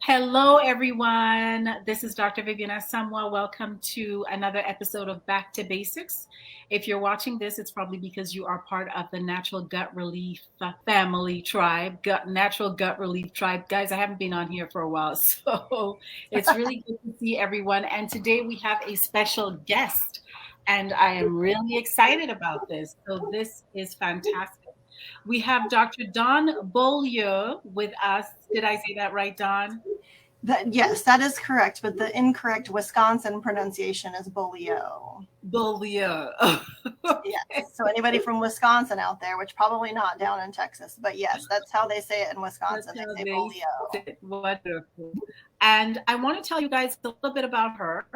Hello, everyone. This is Dr. Vivian Asamoah. Welcome to another episode of Back to Basics. If you're watching this, it's probably because you are part of the Natural Gut Relief family tribe, Natural Gut Relief tribe. Guys, I haven't been on here for a while, so it's really good to see everyone. And today we have a special guest, and I am really excited about this. So this is fantastic. We have Dr. Don Beaulieu with us. Did I say that right, Don? Yes, that is correct, but the incorrect Wisconsin pronunciation is Beaulieu. Beaulieu. Yes. So anybody from Wisconsin out there, which probably not down in Texas, but yes, that's how they say it in Wisconsin. They say Beaulieu. Wonderful. And I want to tell you guys a little bit about her.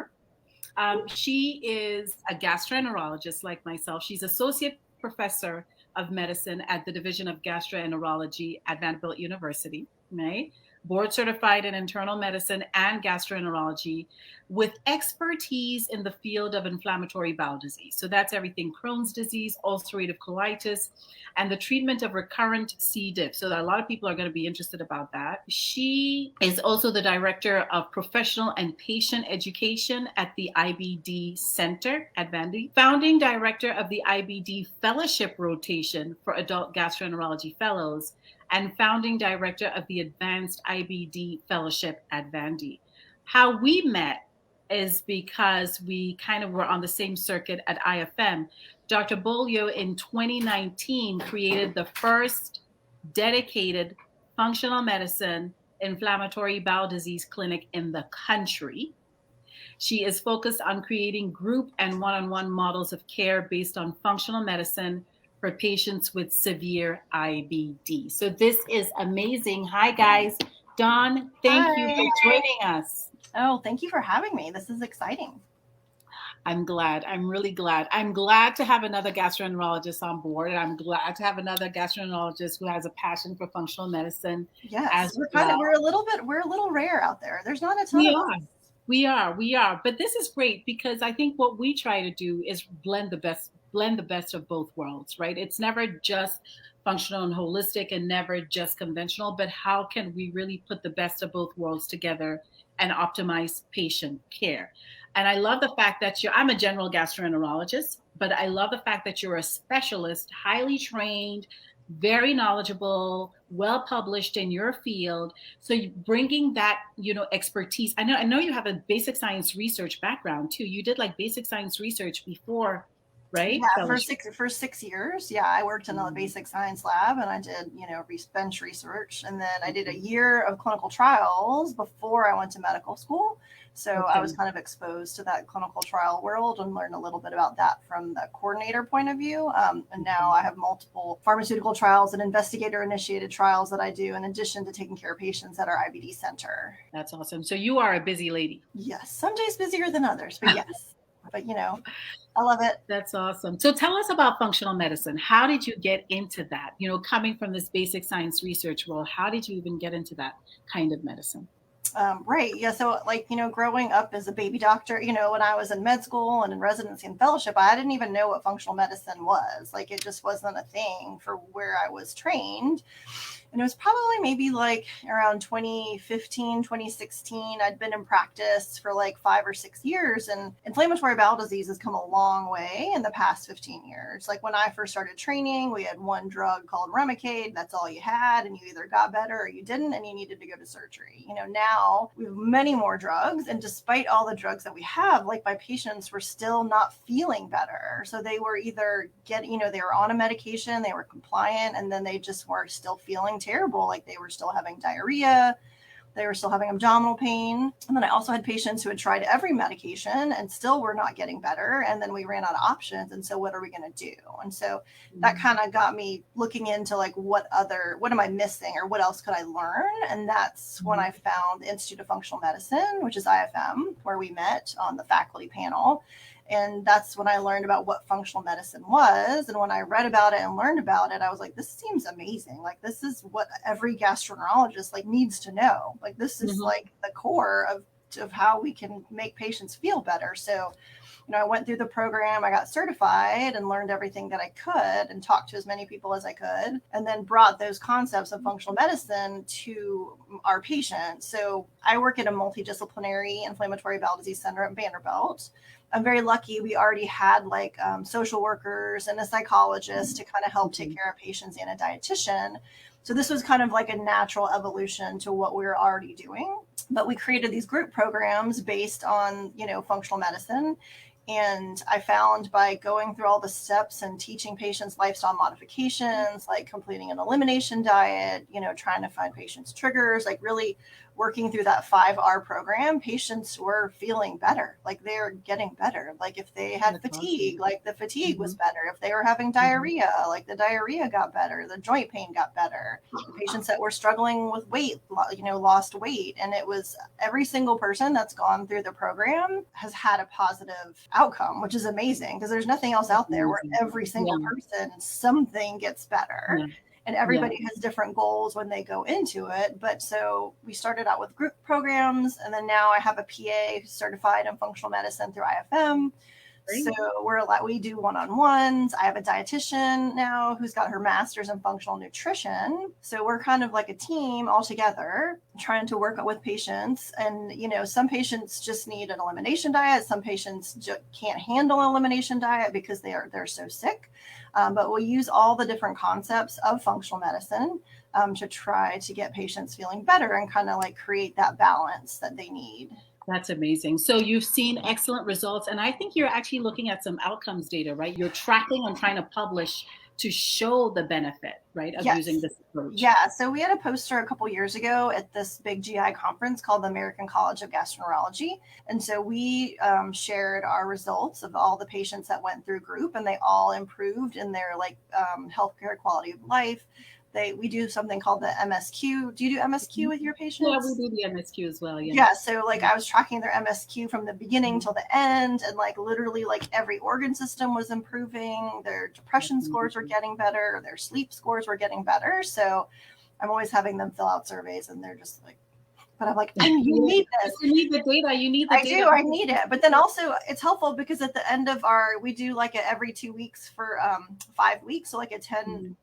She is a gastroenterologist like myself. She's associate professor of medicine at the Division of Gastroenterology at Vanderbilt University, right? Board certified in internal medicine and gastroenterology with expertise in the field of inflammatory bowel disease. So that's everything Crohn's disease, ulcerative colitis, and the treatment of recurrent C. diff. So that a lot of people are going to be interested about that. She is also the director of professional and patient education at the IBD Center at Vandy, founding director of the IBD Fellowship Rotation for Adult Gastroenterology Fellows, and founding director of the Advanced IBD Fellowship at Vandy. How we met is because we kind of were on the same circuit at IFM. Dr. Beaulieu in 2019 created the first dedicated functional medicine inflammatory bowel disease clinic in the country. She is focused on creating group and one-on-one models of care based on functional medicine for patients with severe IBD. So this is amazing. Hi, guys. Dawn, thank you for joining us. Oh, thank you for having me. This is exciting. I'm glad. I'm really glad. I'm glad to have another gastroenterologist on board. And I'm glad to have another gastroenterologist who has a passion for functional medicine. Yes, we're a little rare out there. There's not a ton we of are. us. We are. But this is great because I think what we try to do is blend the best of both worlds, right? It's never just functional and holistic and never just conventional, but how can we really put the best of both worlds together and optimize patient care? And I love the fact that I'm a general gastroenterologist, but I love the fact that you're a specialist, highly trained, very knowledgeable, well published in your field. So bringing that, expertise. I know you have a basic science research background too. You did like basic science research before, right? Yeah, for 6 years. Yeah, I worked in the basic science lab and I did, bench research. And then I did a year of clinical trials before I went to medical school. So I was kind of exposed to that clinical trial world and learned a little bit about that from the coordinator point of view. And now I have multiple pharmaceutical trials and investigator-initiated trials that I do in addition to taking care of patients at our IBD center. That's awesome. So you are a busy lady. Yes, some days busier than others, but yes. But, I love it. That's awesome. So tell us about functional medicine. How did you get into that? Coming from this basic science research world, how did you even get into that kind of medicine? Right. Yeah. So growing up as a baby doctor, when I was in med school and in residency and fellowship, I didn't even know what functional medicine was. Like, it just wasn't a thing for where I was trained. And it was probably maybe around 2015, 2016. I'd been in practice for 5 or 6 years, and inflammatory bowel disease has come a long way in the past 15 years. Like, when I first started training, we had one drug called Remicade. That's all you had, and you either got better or you didn't, and you needed to go to surgery. Now we have many more drugs, and despite all the drugs that we have, my patients were still not feeling better. So they were either they were on a medication, they were compliant, and then they just were still feeling terrible. Like, they were still having diarrhea, they were still having abdominal pain. And then I also had patients who had tried every medication and still were not getting better. And then we ran out of options. And so what are we going to do? And so that kind of got me looking into what am I missing, or what else could I learn? And that's when I found the Institute of Functional Medicine, which is IFM, where we met on the faculty panel. And that's when I learned about what functional medicine was. And when I read about it and learned about it, I was like, this seems amazing. Like, this is what every gastroenterologist needs to know. Like, this is the core of how we can make patients feel better. So I went through the program, I got certified and learned everything that I could and talked to as many people as I could, and then brought those concepts of functional medicine to our patients. So I work at a multidisciplinary inflammatory bowel disease center at Vanderbilt. I'm very lucky. We already had like social workers and a psychologist to kind of help take care of patients and a dietitian. So this was kind of like a natural evolution to what we were already doing. But we created these group programs based on, functional medicine. And I found by going through all the steps and teaching patients lifestyle modifications, like completing an elimination diet, trying to find patients' triggers, like really working through that 5R program, patients were feeling better. Like they're getting better. Like if they had fatigue, like the fatigue was better. If they were having diarrhea, like the diarrhea got better. The joint pain got better. The patients that were struggling with weight, lost weight. And it was every single person that's gone through the program has had a positive outcome, which is amazing because there's nothing else out there where every single person, something gets better. And everybody has different goals when they go into it. But so we started out with group programs, and then now I have a PA who's certified in functional medicine through IFM. So we do one-on-ones. I have a dietitian now who's got her master's in functional nutrition. So we're kind of like a team all together trying to work with patients. And, some patients just need an elimination diet. Some patients can't handle an elimination diet because they're so sick. But we'll use all the different concepts of functional medicine to try to get patients feeling better and kind of like create that balance that they need. That's amazing. So you've seen excellent results. And I think you're actually looking at some outcomes data, right? You're tracking and trying to publish to show the benefit, right, of using this approach. Yeah. So we had a poster a couple years ago at this big GI conference called the American College of Gastroenterology. And so we shared our results of all the patients that went through group, and they all improved in their healthcare quality of life. We do something called the MSQ. Do you do MSQ with your patients? Yeah, we do the MSQ as well. Yeah. So I was tracking their MSQ from the beginning till the end, and literally every organ system was improving. Their depression scores were getting better. Their sleep scores were getting better. So I'm always having them fill out surveys, and they're just but I'm like, you need this. You need the data. You need the data. I need it. But then also it's helpful because at the end of we do every 2 weeks for 5 weeks. So a 10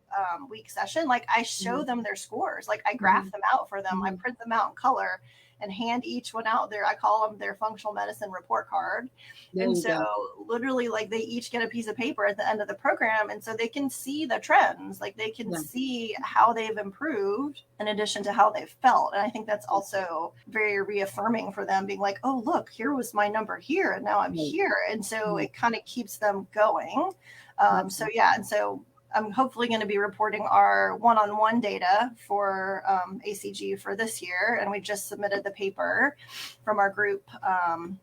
week session. I show them their scores. I graph them out for them. I print them out in color and hand each one out there. I call them their functional medicine report card. And so literally they each get a piece of paper at the end of the program. And so they can see the trends, they can see how they've improved in addition to how they've felt. And I think that's also very reaffirming for them, being like, oh, look, here was my number here, and now I'm here. And so it kind of keeps them going. And so I'm hopefully going to be reporting our one-on-one data for ACG for this year. And we just submitted the paper from our group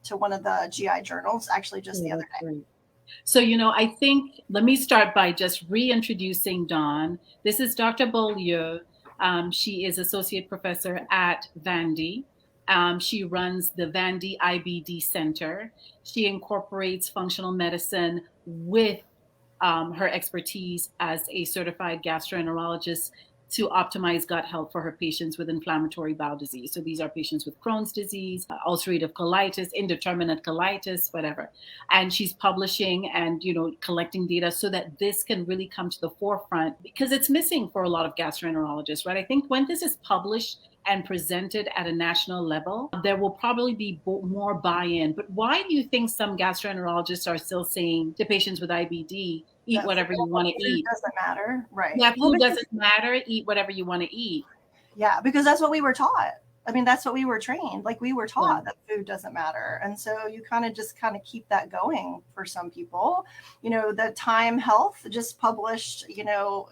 to one of the GI journals, actually just the other day. Great. So, I think, let me start by just reintroducing Dawn. This is Dr. Beaulieu. She is associate professor at Vandy. She runs the Vandy IBD Center. She incorporates functional medicine with her expertise as a certified gastroenterologist to optimize gut health for her patients with inflammatory bowel disease. So these are patients with Crohn's disease, ulcerative colitis, indeterminate colitis, whatever. And she's publishing and, collecting data so that this can really come to the forefront, because it's missing for a lot of gastroenterologists, right? I think when this is published and presented at a national level, there will probably be more buy-in. But why do you think some gastroenterologists are still saying to patients with IBD, eat whatever you want to eat? It doesn't matter, right? Yeah, food doesn't matter. Eat whatever you want to eat. Yeah, because that's what we were taught. I mean, that's what we were trained. We were taught that food doesn't matter. And so you kind of keep that going for some people. The Time Health just published,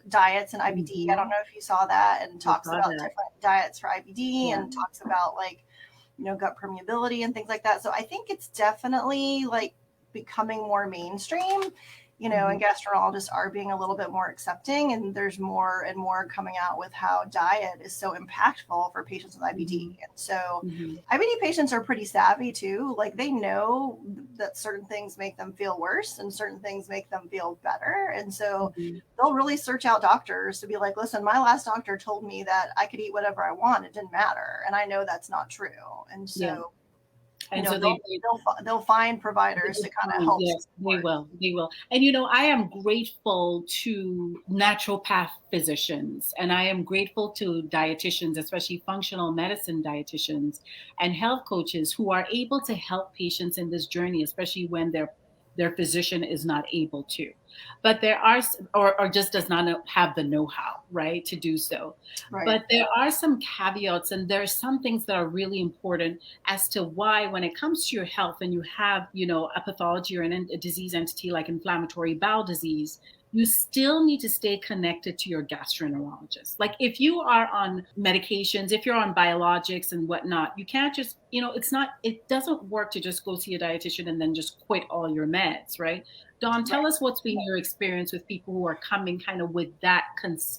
diets and IBD. I don't know if you saw that, and talks about different diets for IBD and talks about gut permeability and things like that. So I think it's definitely becoming more mainstream. And gastroenterologists are being a little bit more accepting, and there's more and more coming out with how diet is so impactful for patients with IBD. And so IBD patients are pretty savvy too. They know that certain things make them feel worse and certain things make them feel better. And so they'll really search out doctors to be like, listen, my last doctor told me that I could eat whatever I want. It didn't matter. And I know that's not true. And so And You know, so they'll find providers to kind of help. Yes, they will. And, you know, I am grateful to naturopath physicians, and I am grateful to dietitians, especially functional medicine dietitians and health coaches who are able to help patients in this journey, especially when their physician is not able to. But there are, or just does not have the know-how, right, to do so. Right. But there are some caveats, and there are some things that are really important as to why, when it comes to your health and you have, you know, a pathology or a disease entity like inflammatory bowel disease, you still need to stay connected to your gastroenterologist. Like if you are on medications, if you're on biologics and whatnot, you can't just, you know, it doesn't work to just go see a dietitian and then just quit all your meds, right? Dawn, tell us what's been your experience with people who are coming kind of with that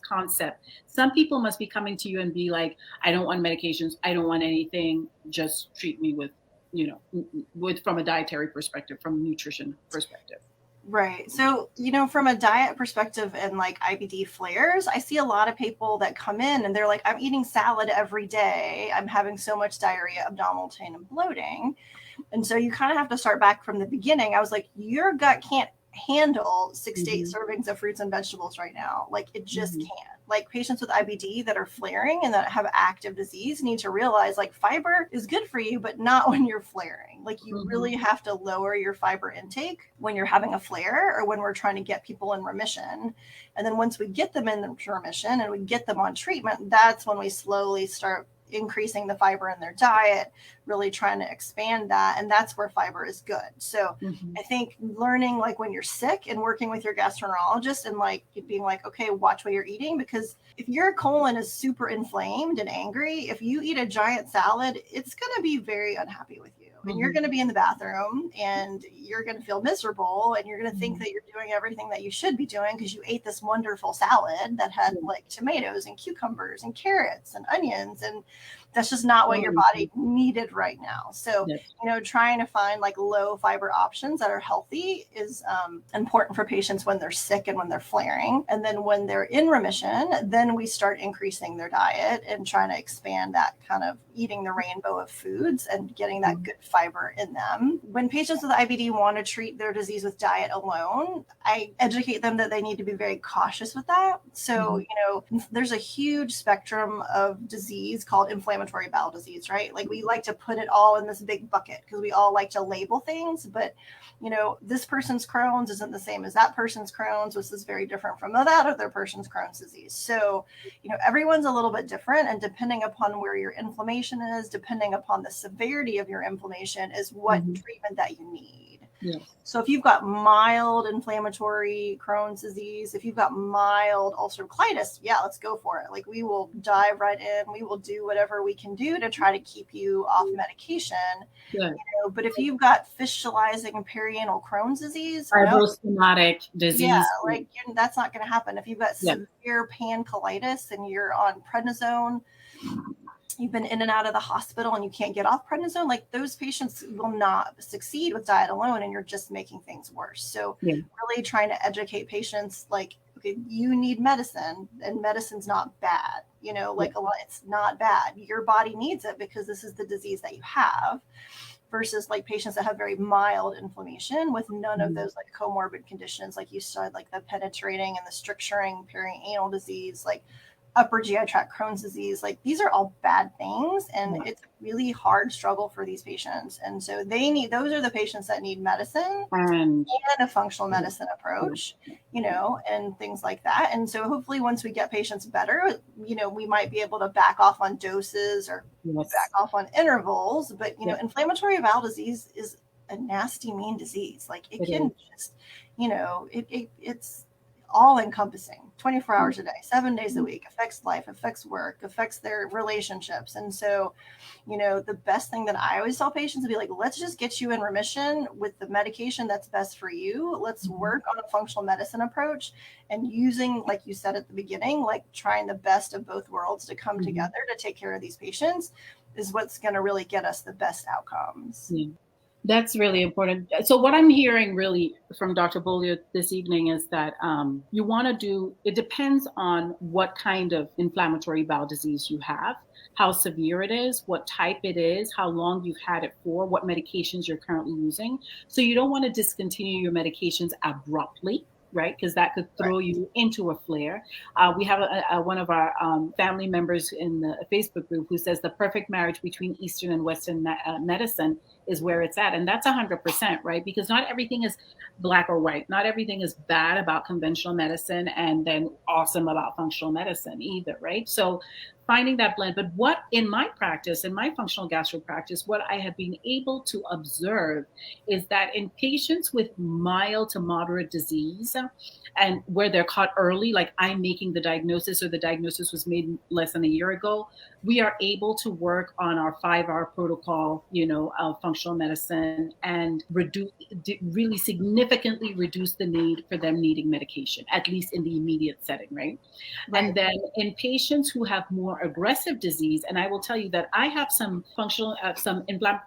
concept. Some people must be coming to you and be like, I don't want medications. I don't want anything. Just treat me with, you know, from a dietary perspective, from a nutrition perspective. Right. So, you know, from a diet perspective and like IBD flares, I see a lot of people that come in and they're like, I'm eating salad every day. I'm having so much diarrhea, abdominal pain, and bloating. And so you kind of have to start back from the beginning. I was like, your gut can't handle 6 to 8 servings of fruits and vegetables right now. Like it just can't. Like patients with IBD that are flaring and that have active disease need to realize like fiber is good for you, but not when you're flaring. Like you really have to lower your fiber intake when you're having a flare or when we're trying to get people in remission. And then once we get them in remission and we get them on treatment, that's when we slowly start increasing the fiber in their diet, really trying to expand that. And that's where fiber is good. So I think learning like when you're sick and working with your gastroenterologist and like being like, okay, watch what you're eating, because if your colon is super inflamed and angry, if you eat a giant salad, it's going to be very unhappy with you. And you're going to be in the bathroom and you're going to feel miserable and you're going to think that you're doing everything that you should be doing because you ate this wonderful salad that had like tomatoes and cucumbers and carrots and onions. And that's just not what your body needed right now. So, you know, trying to find like low fiber options that are healthy is important for patients when they're sick and when they're flaring. And then when they're in remission, then we start increasing their diet and trying to expand that kind of eating the rainbow of foods and getting that good fiber in them. When patients with IBD want to treat their disease with diet alone, I educate them that they need to be very cautious with that. So, you know, there's a huge spectrum of disease called inflammatory bowel disease, right? Like we like to put it all in this big bucket because we all like to label things, but you know, this person's Crohn's isn't the same as that person's Crohn's, which is very different from that other person's Crohn's disease. So, you know, everyone's a little bit different, and depending upon where your inflammation is, depending upon the severity of your inflammation is what treatment that you need. So if you've got mild inflammatory Crohn's disease, if you've got mild ulcerative colitis, yeah, let's go for it. Like we will dive right in. We will do whatever we can do to try to keep you off medication. You know, but if you've got fistulizing perianal Crohn's disease, fibrosomatic disease, like that's not going to happen. If you've got severe pancolitis and you're on prednisone, you've been in and out of the hospital and you can't get off prednisone, like those patients will not succeed with diet alone, and you're just making things worse. So really trying to educate patients like, okay, you need medicine and medicine's not bad. You know, like a lot, it's not bad. Your body needs it because this is the disease that you have, versus like patients that have very mild inflammation with none of those like comorbid conditions, like you said, like the penetrating and the stricturing perianal disease, like upper GI tract Crohn's disease. Like these are all bad things, and it's a really hard struggle for these patients. And so those are the patients that need medicine and a functional medicine approach, you know, and things like that. And so hopefully once we get patients better, you know, we might be able to back off on doses or back off on intervals. But, you know, inflammatory bowel disease is a nasty, mean disease. Like it can just, you know, it's all encompassing 24 hours a day, 7 days a week, affects life, affects work, affects their relationships. And so, you know, the best thing that I always tell patients is be like, let's just get you in remission with the medication that's best for you. Let's work on a functional medicine approach and using, like you said at the beginning, like trying the best of both worlds to come together to take care of these patients is what's going to really get us the best outcomes. That's really important. So what I'm hearing really from Dr. Beaulieu this evening is that you want to do, it depends on what kind of inflammatory bowel disease you have, how severe it is, what type it is, how long you've had it for, what medications you're currently using. So you don't want to discontinue your medications abruptly, right? Because that could Right. throw you into a flare. We have one of our family members in the Facebook group who says the perfect marriage between Eastern and Western medicine is where it's at. And that's 100%, right? Because not everything is black or white. Not everything is bad about conventional medicine and then awesome about functional medicine either, right? So finding that blend. But what in my practice, in my functional gastro practice, what I have been able to observe is that in patients with mild to moderate disease and where they're caught early, like I'm making the diagnosis or the diagnosis was made less than a year ago, we are able to work on our 5R protocol, of functional medicine and really significantly reduce the need for them needing medication, at least in the immediate setting, right? Right. And then in patients who have more aggressive disease, and I will tell you that I have some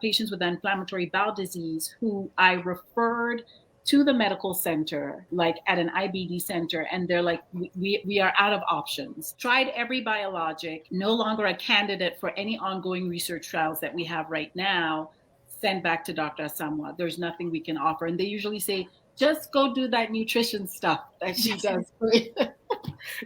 patients with inflammatory bowel disease who I referred to the medical center, like at an IBD center, and they're like, we are out of options. Tried every biologic, no longer a candidate for any ongoing research trials that we have right now. Send back to Dr. Asamoah. There's nothing we can offer. And they usually say, just go do that nutrition stuff that she does.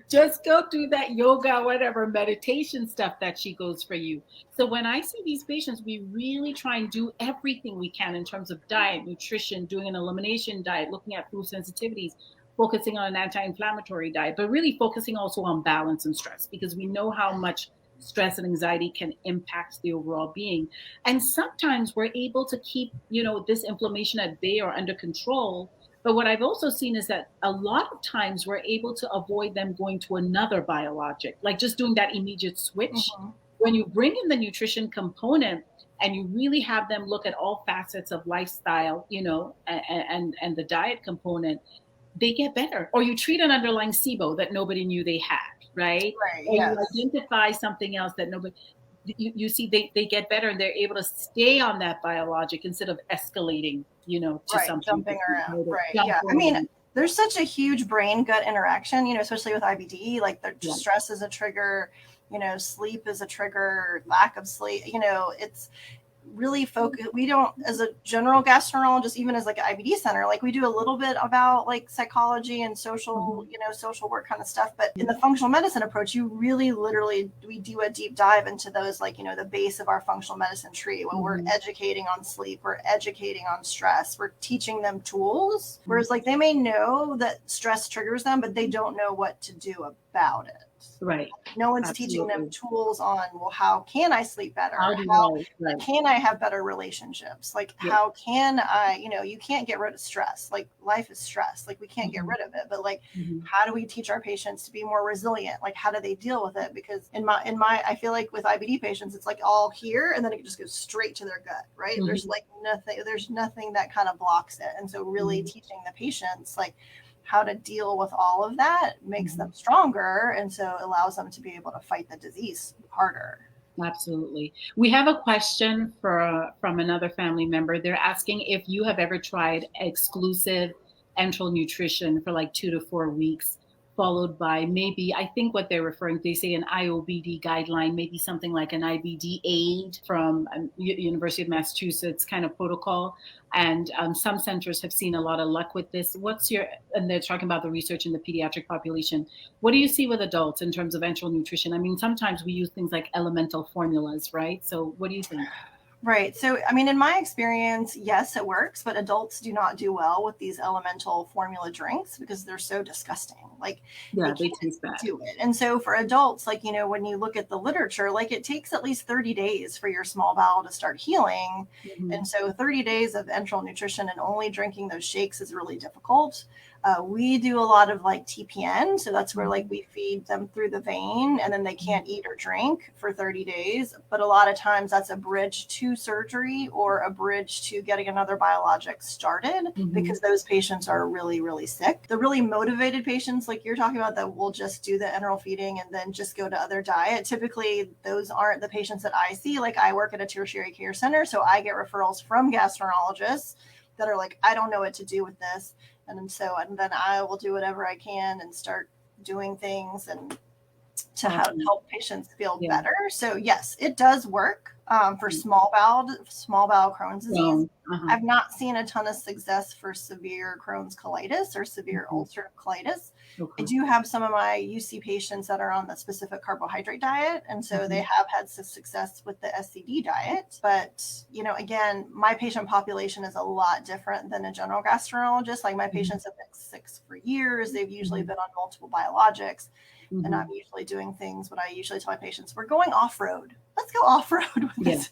Just go do that yoga, whatever, meditation stuff that she goes for you. So when I see these patients, we really try and do everything we can in terms of diet, nutrition, doing an elimination diet, looking at food sensitivities, focusing on an anti-inflammatory diet, but really focusing also on balance and stress, because we know how much stress and anxiety can impact the overall being. And sometimes we're able to keep, this inflammation at bay or under control. But what I've also seen is that a lot of times we're able to avoid them going to another biologic, like just doing that immediate switch. Mm-hmm. When you bring in the nutrition component and you really have them look at all facets of lifestyle, and the diet component, they get better. Or you treat an underlying SIBO that nobody knew they had, right? Right. Or Yes. you identify something else that nobody, you see they get better and they're able to stay on that biologic instead of escalating, to Right. something. Jumping around. Right. Yeah. I mean, there's such a huge brain gut interaction, especially with IBD, like the stress is a trigger, sleep is a trigger, lack of sleep, it's really focus. We don't, as a general gastroenterologist, even as like an IBD center, like we do a little bit about like psychology and social, social work kind of stuff. But in the functional medicine approach, you really literally, we do a deep dive into those, like, the base of our functional medicine tree. When we're educating on sleep, we're educating on stress, we're teaching them tools. Whereas like they may know that stress triggers them, but they don't know what to do about it. Right. No one's teaching them tools on, well, how can I sleep better? How can I have better relationships? Like, how can I, you can't get rid of stress. Like, life is stress. Like, we can't get rid of it. But like, how do we teach our patients to be more resilient? Like, how do they deal with it? Because in my, I feel like with IBD patients, it's like all here and then it just goes straight to their gut, right? There's nothing that kind of blocks it. And so really teaching the patients, like, how to deal with all of that makes them stronger, and so allows them to be able to fight the disease harder. Absolutely. We have a question from another family member. They're asking if you have ever tried exclusive enteral nutrition for like 2 to 4 weeks, followed by maybe, I think what they're referring to, they say an IOBD guideline, maybe something like an IBD aid from University of Massachusetts kind of protocol. And some centers have seen a lot of luck with this. And they're talking about the research in the pediatric population. What do you see with adults in terms of enteral nutrition? I mean, sometimes we use things like elemental formulas, right? So what do you think? Right. So, I mean, in my experience, yes, it works, but adults do not do well with these elemental formula drinks because they're so disgusting. Like, they taste bad. Do it. And so for adults, like, when you look at the literature, like it takes at least 30 days for your small bowel to start healing. And so 30 days of enteral nutrition and only drinking those shakes is really difficult. We do a lot of like TPN. So that's where like we feed them through the vein and then they can't eat or drink for 30 days. But a lot of times that's a bridge to surgery or a bridge to getting another biologic started because those patients are really, really sick. The really motivated patients patients like you're talking about that will just do the enteral feeding and then just go to other diet, typically those aren't the patients that I see. Like I work at a tertiary care center, so I get referrals from gastroenterologists that are like, I don't know what to do with this. And then I will do whatever I can and start doing things and to help patients feel better. So yes, it does work for small bowel Crohn's disease. I've not seen a ton of success for severe Crohn's colitis or severe ulcerative colitis. I do have some of my UC patients that are on the specific carbohydrate diet, and so they have had some success with the SCD diet. But again, my patient population is a lot different than a general gastroenterologist. Like my patients have been sick for years. They've usually been on multiple biologics. And I'm usually doing things, what I usually tell my patients, we're going off-road. Let's go off-road with this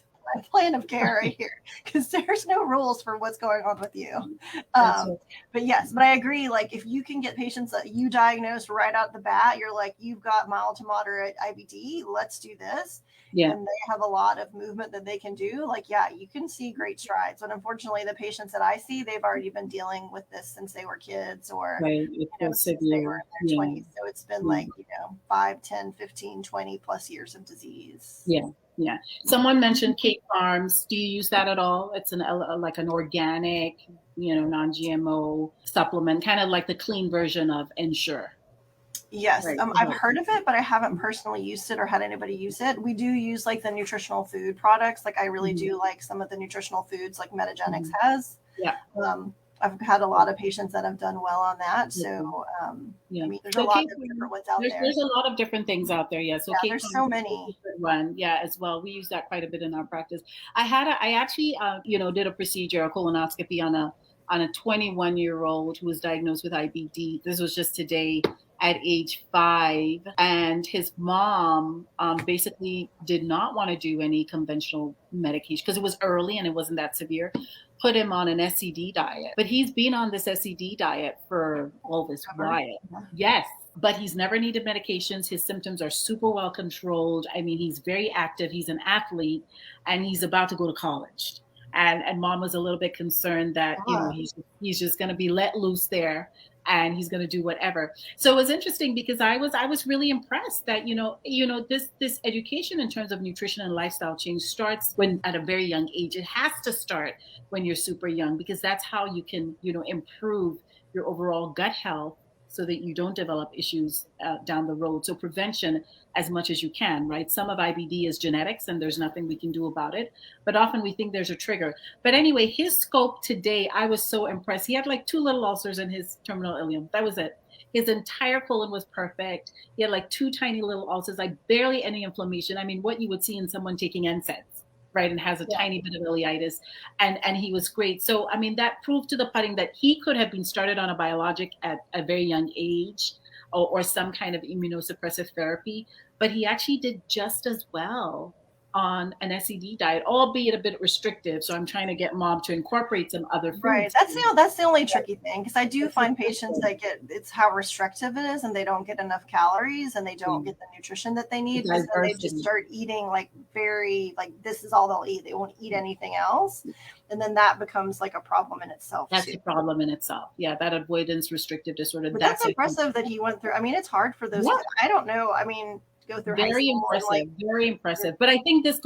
plan of care right here, because there's no rules for what's going on with you. But I agree. Like if you can get patients that you diagnose right out the bat, you're like, you've got mild to moderate IBD, let's do this. And they have a lot of movement that they can do. Like, you can see great strides. But unfortunately, the patients that I see, they've already been dealing with this since they were kids or since they were in their 20s. So it's been 5, 10, 15, 20 plus years of disease. Yeah. Someone mentioned Kate Farms. Do you use that at all? It's like an organic, non-GMO supplement, kind of like the clean version of Ensure. Yes, I've heard of it, but I haven't personally used it or had anybody use it. We do use like the nutritional food products. Like I really do like some of the nutritional foods like Metagenics has. I've had a lot of patients that have done well on that. So, there's a lot of different ones out there. There's a lot of different things out there. Yeah. So there's so many. As well. We use that quite a bit in our practice. I actually, did a procedure, a colonoscopy on a 21-year-old who was diagnosed with IBD. This was just today at age 5. And his mom basically did not want to do any conventional medication because it was early and it wasn't that severe. Put him on an SCD diet. But he's been on this SCD diet for all this while. Yes. But he's never needed medications. His symptoms are super well controlled. I mean, he's very active. He's an athlete and he's about to go to college. And mom was a little bit concerned that, he's just going to be let loose there and he's going to do whatever. So it was interesting because I was really impressed that, this education in terms of nutrition and lifestyle change starts when at a very young age. It has to start when you're super young because that's how you can, improve your overall gut health so that you don't develop issues down the road. So prevention as much as you can, right? Some of IBD is genetics and there's nothing we can do about it. But often we think there's a trigger. But anyway, his scope today, I was so impressed. He had like 2 little ulcers in his terminal ileum. That was it. His entire colon was perfect. He had like 2 tiny little ulcers, like barely any inflammation. I mean, what you would see in someone taking NSAIDs. Right, and has a tiny bit of ileitis, and he was great. So, I mean, that proved to the pudding that he could have been started on a biologic at a very young age or some kind of immunosuppressive therapy, but he actually did just as well on an SCD diet, albeit a bit restrictive. So I'm trying to get mom to incorporate some other foods. Right. That's the only tricky thing, because I do find patients that it's how restrictive it is and they don't get enough calories and they don't get the nutrition that they need because then they just start eating this is all they'll eat. They won't eat anything else. And then that becomes like a problem in itself. That's a problem in itself. Yeah, that avoidance restrictive disorder. But that's impressive that he went through. I mean, it's hard for those. Yeah. I don't know. I mean, go through very impressive. But I think this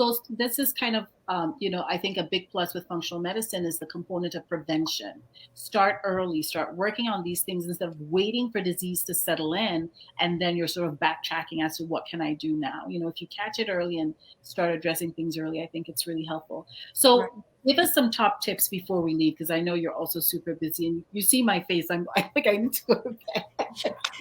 is kind of I think a big plus with functional medicine is the component of prevention. Start early, start working on these things instead of waiting for disease to settle in and then you're sort of backtracking as to what can I do now. If you catch it early and start addressing things early, I think it's really helpful. So give us some top tips before we leave, because I know you're also super busy and you see my face. I think I need to go to bed.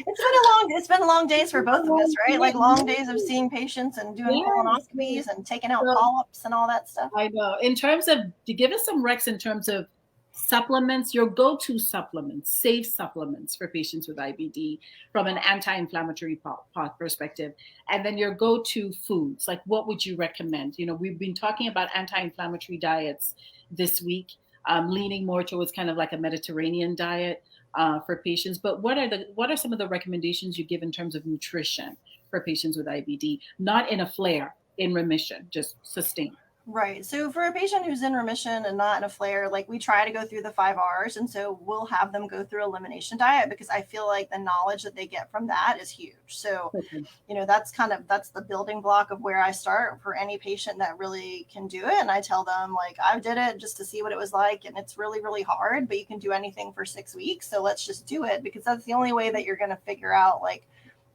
It's been long days for both of us, right? Like long days of seeing patients and doing colonoscopies and taking out polyps and all that stuff. I know. In terms of, to give us some recs in terms of supplements, your go-to supplements, safe supplements for patients with IBD from an anti-inflammatory perspective, and then your go-to foods, like what would you recommend? We've been talking about anti-inflammatory diets this week, leaning more towards kind of like a Mediterranean diet for patients. But what are some of the recommendations you give in terms of nutrition for patients with IBD? Not in a flare, in remission, just sustain. Right. So for a patient who's in remission and not in a flare, like we try to go through the 5 Rs. And so we'll have them go through elimination diet because I feel like the knowledge that they get from that is huge. So, that's the building block of where I start for any patient that really can do it. And I tell them like, I did it just to see what it was like. And it's really, really hard, but you can do anything for 6 weeks. So let's just do it because that's the only way that you're going to figure out like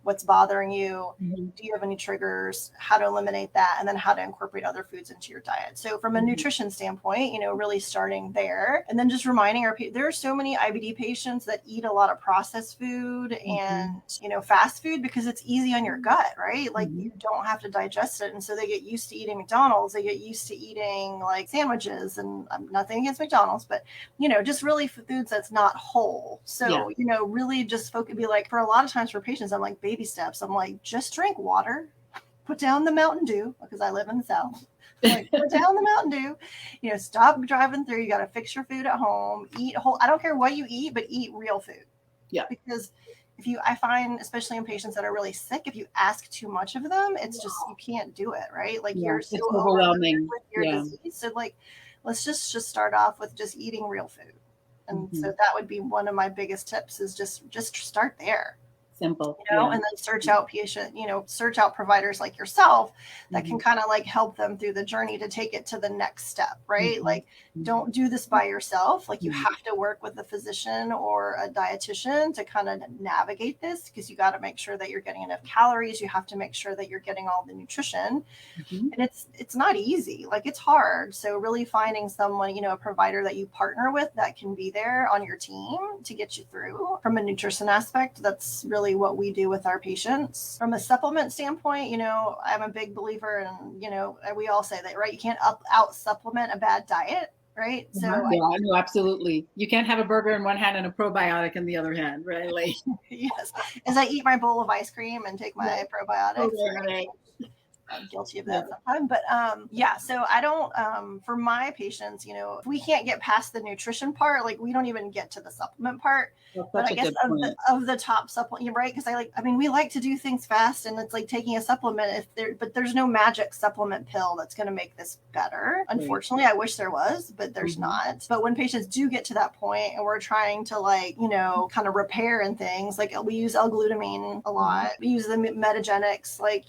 what's bothering you. Do you have any triggers, how to eliminate that, and then how to incorporate other foods into your diet. So from a nutrition standpoint, really starting there and then just reminding there are so many IBD patients that eat a lot of processed food and, fast food because it's easy on your gut, right? Like you don't have to digest it. And so they get used to eating McDonald's, they get used to eating like sandwiches, and I'm nothing against McDonald's, but, just really foods that's not whole. So, really just be like, for a lot of times for patients, I'm like, baby steps. I'm like, just drink water, put down the Mountain Dew because I live in the South. Like, put down the Mountain Dew, stop driving through. You got to fix your food at home, eat whole. I don't care what you eat, but eat real food. Yeah. Because I find, especially in patients that are really sick, if you ask too much of them, it's just, you can't do it. Right. Like you're so overwhelming with your disease. So like, let's just start off with just eating real food. And so that would be one of my biggest tips is just start there. Simple. And then search out search out providers like yourself that can kind of like help them through the journey to take it to the next step, right? Like don't do this by yourself. Like you have to work with a physician or a dietitian to kind of navigate this because you got to make sure that you're getting enough calories. You have to make sure that you're getting all the nutrition. And it's not easy. Like it's hard. So really finding someone, a provider that you partner with that can be there on your team to get you through from a nutrition aspect. That's really what we do with our patients. From a supplement standpoint, I'm a big believer in, we all say that, right? You can't out supplement a bad diet, right? So I know, absolutely. You can't have a burger in one hand and a probiotic in the other hand, right? Like, yes. As I eat my bowl of ice cream and take my probiotics. Right. I'm guilty of that sometimes, but so I don't, for my patients, if we can't get past the nutrition part, like we don't even get to the supplement part. But I guess of the top supplement, right? Because we like to do things fast, and it's like taking a supplement but there's no magic supplement pill that's going to make this better. Unfortunately, I wish there was, but there's not. But when patients do get to that point and we're trying to kind of repair and things, like we use L-glutamine a lot. We use the metagenics, like,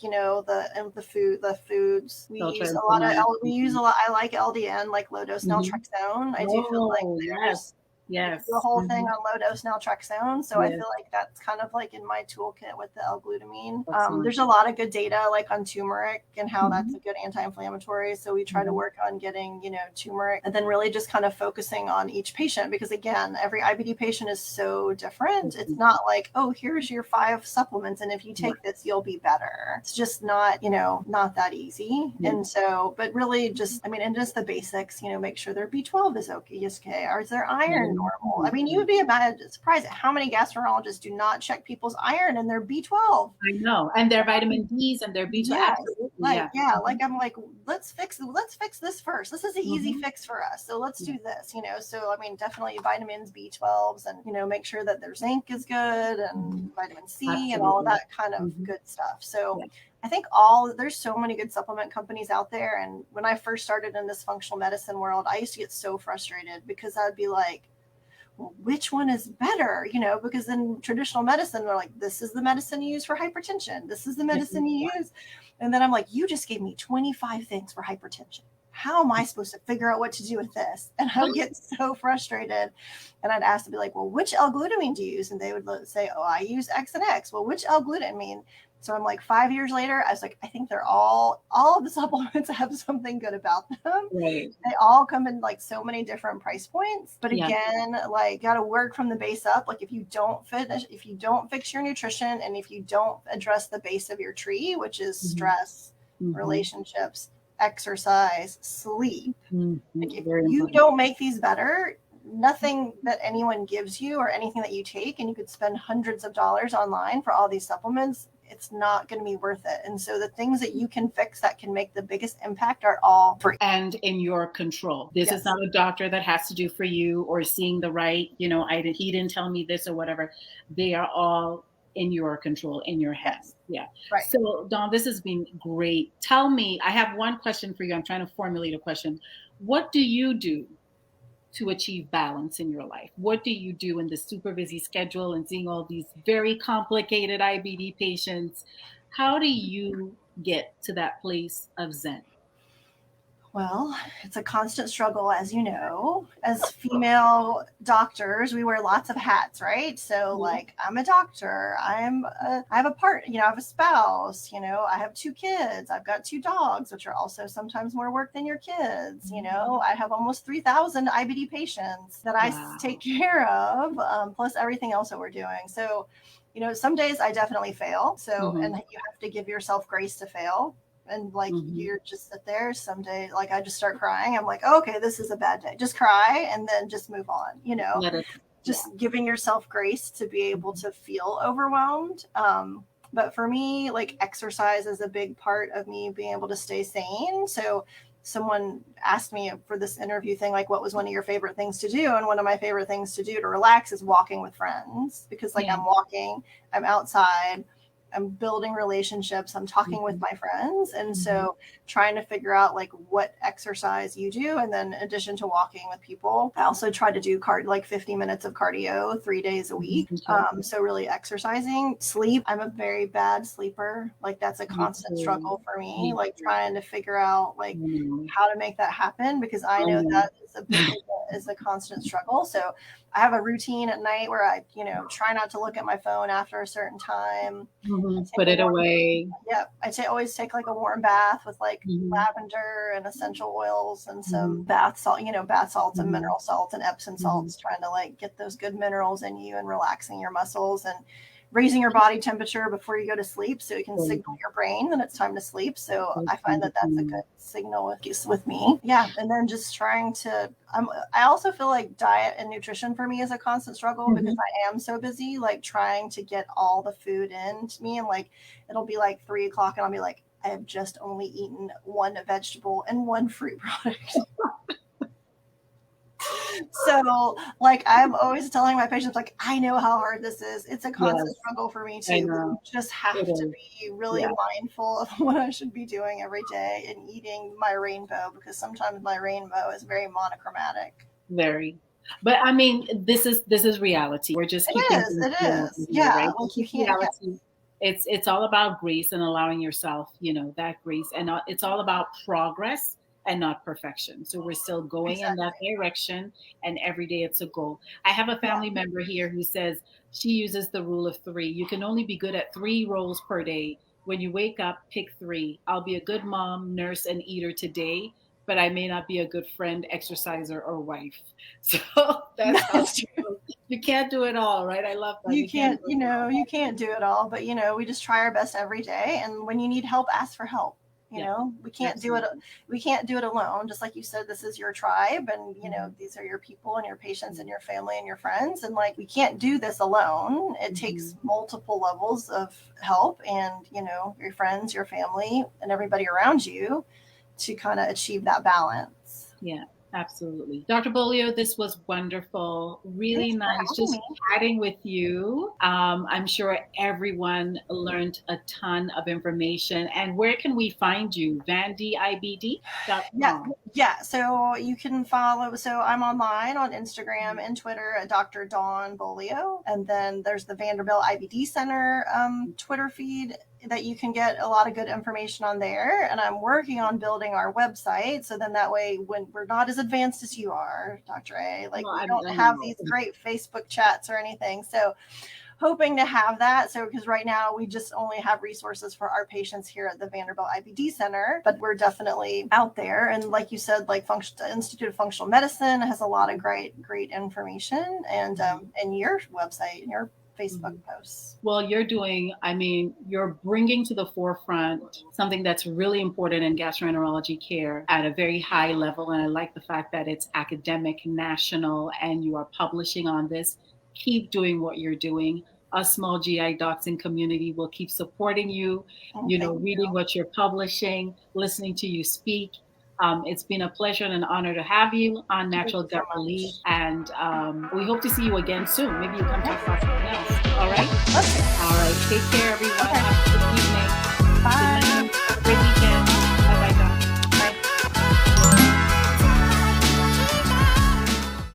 the foods. We use a lot. I like LDN, like low dose naltrexone. I do feel like there's the whole thing on low dose naltrexone. So I feel like that's kind of like in my toolkit with the L-glutamine. There's a lot of good data like on turmeric and how that's a good anti-inflammatory. So we try to work on getting, turmeric, and then really just kind of focusing on each patient because again, every IBD patient is so different. It's not like, oh, here's your 5 supplements, and if you take this, you'll be better. It's just not, not that easy. And so, but really just, and just the basics, make sure their B12 is okay. Or is their iron normal? You would be surprised at how many gastroenterologists do not check people's iron and their B12. I know, and their vitamin D's and their B12. I'm like, let's fix this first. This is an easy fix for us. So let's do this. So definitely vitamins, B12s, and make sure that their zinc is good and vitamin C and all of that kind of good stuff. So. I think there's so many good supplement companies out there. And when I first started in this functional medicine world, I used to get so frustrated because I'd be like, well, which one is better? Because in traditional medicine, they're like, this is the medicine you use for hypertension. This is the medicine you use. And then I'm like, you just gave me 25 things for hypertension. How am I supposed to figure out what to do with this? And I would get so frustrated. And I'd ask to be like, well, which L-glutamine do you use? And they would say, oh, I use X and X. Well, which L-glutamine? So I'm like 5 years later, I was like, I think they're all of the supplements have something good about them. Right. They all come in like so many different price points. But again, like got to work from the base up. Like if you don't fix your nutrition and if you don't address the base of your tree, which is stress, relationships, exercise, sleep, like if you don't make these better, nothing that anyone gives you or anything that you take, and you could spend hundreds of dollars online for all these supplements, it's not going to be worth it. And so the things that you can fix that can make the biggest impact are all free and in your control. This is not a doctor that has to do for you or seeing the right, he didn't tell me this or whatever. They are all in your control, in your hands. Yeah. Right. So Dawn, this has been great. Tell me, I have one question for you. I'm trying to formulate a question. What do you do to achieve balance in your life? What do you do in the super busy schedule and seeing all these very complicated IBD patients? How do you get to that place of Zen? Well, it's a constant struggle, as you know. As female doctors, we wear lots of hats, right? So, like, I'm a doctor. I have a I have a spouse. I have 2 kids. I've got 2 dogs, which are also sometimes more work than your kids. I have almost 3,000 IBD patients that I take care of, plus everything else that we're doing. So, some days I definitely fail. So, and you have to give yourself grace to fail. And like, you're just sit there someday, like I just start crying. I'm like, oh, okay, this is a bad day. Just cry and then just move on, just giving yourself grace to be able to feel overwhelmed. But for me, like exercise is a big part of me being able to stay sane. So someone asked me for this interview thing, like, what was one of your favorite things to do? And one of my favorite things to do to relax is walking with friends, because like I'm walking, I'm outside, I'm building relationships, I'm talking with my friends. And so trying to figure out like what exercise you do. And then in addition to walking with people, I also try to do like 50 minutes of cardio 3 days a week. So really exercising. Sleep. I'm a very bad sleeper. Like that's a constant struggle for me, like trying to figure out like how to make that happen, because I know that is a constant struggle. So I have a routine at night where I, try not to look at my phone after a certain time. Put it away. Yep. Always take like a warm bath with like lavender and essential oils and some bath salt, bath salts and mineral salts and Epsom salts, trying to like get those good minerals in you and relaxing your muscles and raising your body temperature before you go to sleep, so you can signal your brain that it's time to sleep. So I find that that's a good signal with me. Yeah. And then just trying to, I also feel like diet and nutrition for me is a constant struggle, because I am so busy, like trying to get all the food into me. And like, it'll be like 3 o'clock and I'll be like, I have just only eaten 1 vegetable and 1 fruit product. So like, I'm always telling my patients, like, I know how hard this is. It's a constant struggle for me too. Just have to be really mindful of what I should be doing every day and eating my rainbow, because sometimes my rainbow is very monochromatic. Very. But I mean, this is reality. We're just It is. Yeah. Right? Like you can't. Reality. It's all about grace and allowing yourself, that grace, and it's all about progress and not perfection. So we're still going in that direction, and every day it's a goal. I have a family member here who says she uses the rule of 3. You can only be good at 3 roles per day. When you wake up, pick 3. I'll be a good mom, nurse, and eater today, but I may not be a good friend, exerciser, or wife. So that's true. You can't do it all, right? I love that. You can't do it all, but we just try our best every day. And when you need help, ask for help. We can't do it. We can't do it alone. Just like you said, this is your tribe, and these are your people and your patients and your family and your friends. And like, we can't do this alone. It takes multiple levels of help, and your friends, your family, and everybody around you to kind of achieve that balance. Yeah. Absolutely. Dr. Beaulieu, this was wonderful. Really nice just chatting with you. I'm sure everyone learned a ton of information. And where can we find you? VandyIBD.com. Yeah. So you can follow. So I'm online on Instagram and Twitter at Dr. Dawn Beaulieu. And then there's the Vanderbilt IBD Center Twitter feed that you can get a lot of good information on there. And I'm working on building our website. So then that way, when we're not as advanced as you are, Dr. A, like we don't have these great Facebook chats or anything. So hoping to have that. So, because right now we just only have resources for our patients here at the Vanderbilt IBD Center, but we're definitely out there. And like you said, like Institute of Functional Medicine has a lot of great information, and your website and your Facebook posts. Well, you're bringing to the forefront something that's really important in gastroenterology care at a very high level. And I like the fact that it's academic, national, and you are publishing on this. Keep doing what you're doing. Us small GI docs and community will keep supporting you, reading what you're publishing, listening to you speak. It's been a pleasure and an honor to have you on Natural Thank you Gut so Relief, much. and we hope to see you again soon. Maybe you come talk about something else. All right? Okay. All right. Take care, everyone.